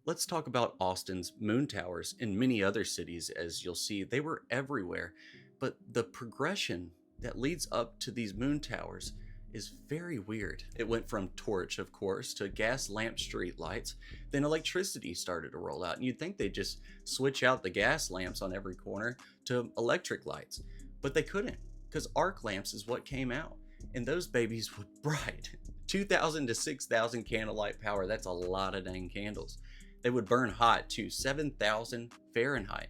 Let's talk about Austin's moon towers. In many other cities, as you'll see, they were everywhere. But the progression that leads up to these moon towers is very weird. It went from torch, of course, to gas lamp street lights. Then electricity started to roll out. And you'd think they'd just switch out the gas lamps on every corner to electric lights. But they couldn't, because arc lamps is what came out. And those babies would bright. 2,000 to 6,000 candlelight power, that's a lot of dang candles. They would burn hot to 7,000 Fahrenheit.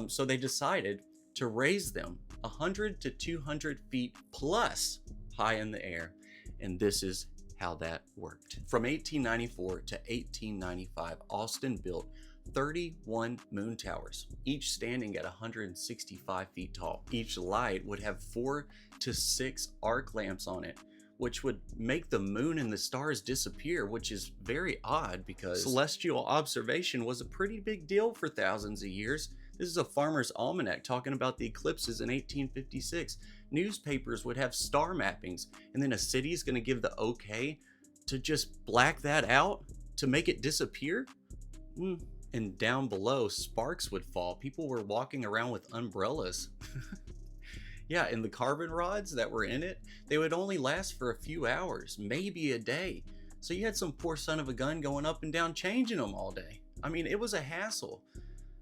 So they decided to raise them 100 to 200 feet plus high in the air. And this is how that worked. From 1894 to 1895, Austin built 31 moon towers, each standing at 165 feet tall. Each light would have 4 to 6 arc lamps on it, which would make the moon and the stars disappear, which is very odd because celestial observation was a pretty big deal for thousands of years. This is a farmer's almanac talking about the eclipses in 1856. Newspapers would have star mappings, and then a city's gonna give the okay to just black that out to make it disappear? And down below, sparks would fall. People were walking around with umbrellas. Yeah, and the carbon rods that were in it, they would only last for a few hours, maybe a day. So you had some poor son of a gun going up and down changing them all day. I mean, it was a hassle.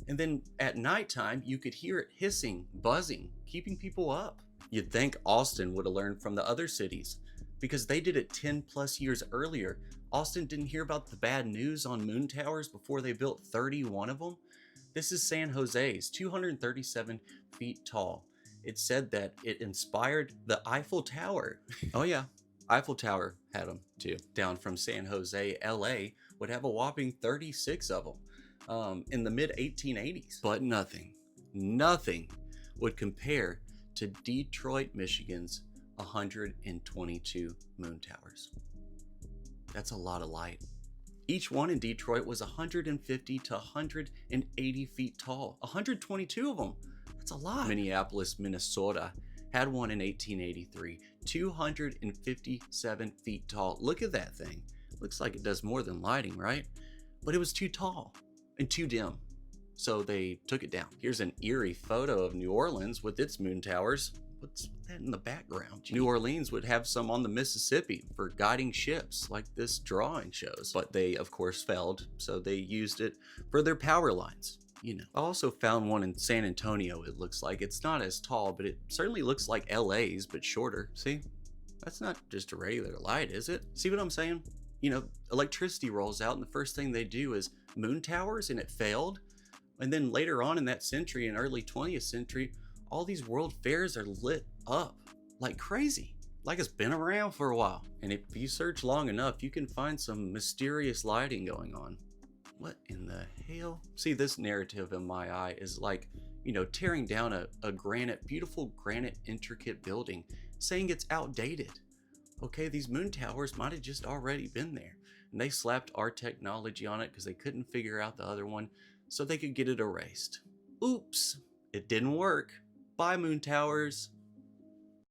And then at nighttime, you could hear it hissing, buzzing, keeping people up. You'd think Austin would have learned from the other cities because they did it 10 plus years earlier. Austin didn't hear about the bad news on moon towers before they built 31 of them. This is San Jose's, 237 feet tall. It said that it inspired the Eiffel Tower. Oh yeah, Eiffel Tower had them too. Down from San Jose, LA would have a whopping 36 of them in the mid 1880s. But nothing would compare to Detroit, Michigan's 122 moon towers. That's a lot of light. Each one in Detroit was 150 to 180 feet tall. 122 of them. That's a lot. Minneapolis, Minnesota had one in 1883, 257 feet tall. Look at that thing. Looks like it does more than lighting, right? But it was too tall and too dim, so they took it down. Here's an eerie photo of New Orleans with its moon towers. What's that in the background? New Orleans would have some on the Mississippi for guiding ships, like this drawing shows. But they, of course, failed, so they used it for their power lines. You know. I also found one in San Antonio, it looks like. It's not as tall, but it certainly looks like LA's, but shorter. See? That's not just a regular light, is it? See what I'm saying? You know, electricity rolls out, and the first thing they do is moon towers, and it failed. And then later on in that century, in early 20th century, all these world fairs are lit up like crazy. Like it's been around for a while. And if you search long enough, you can find some mysterious lighting going on. What in the hell? See, this narrative in my eye is like, you know, tearing down a beautiful granite intricate building, saying it's outdated. Okay, these moon towers might have just already been there. And they slapped our technology on it because they couldn't figure out the other one, so they could get it erased. Oops, it didn't work. Bye, moon towers.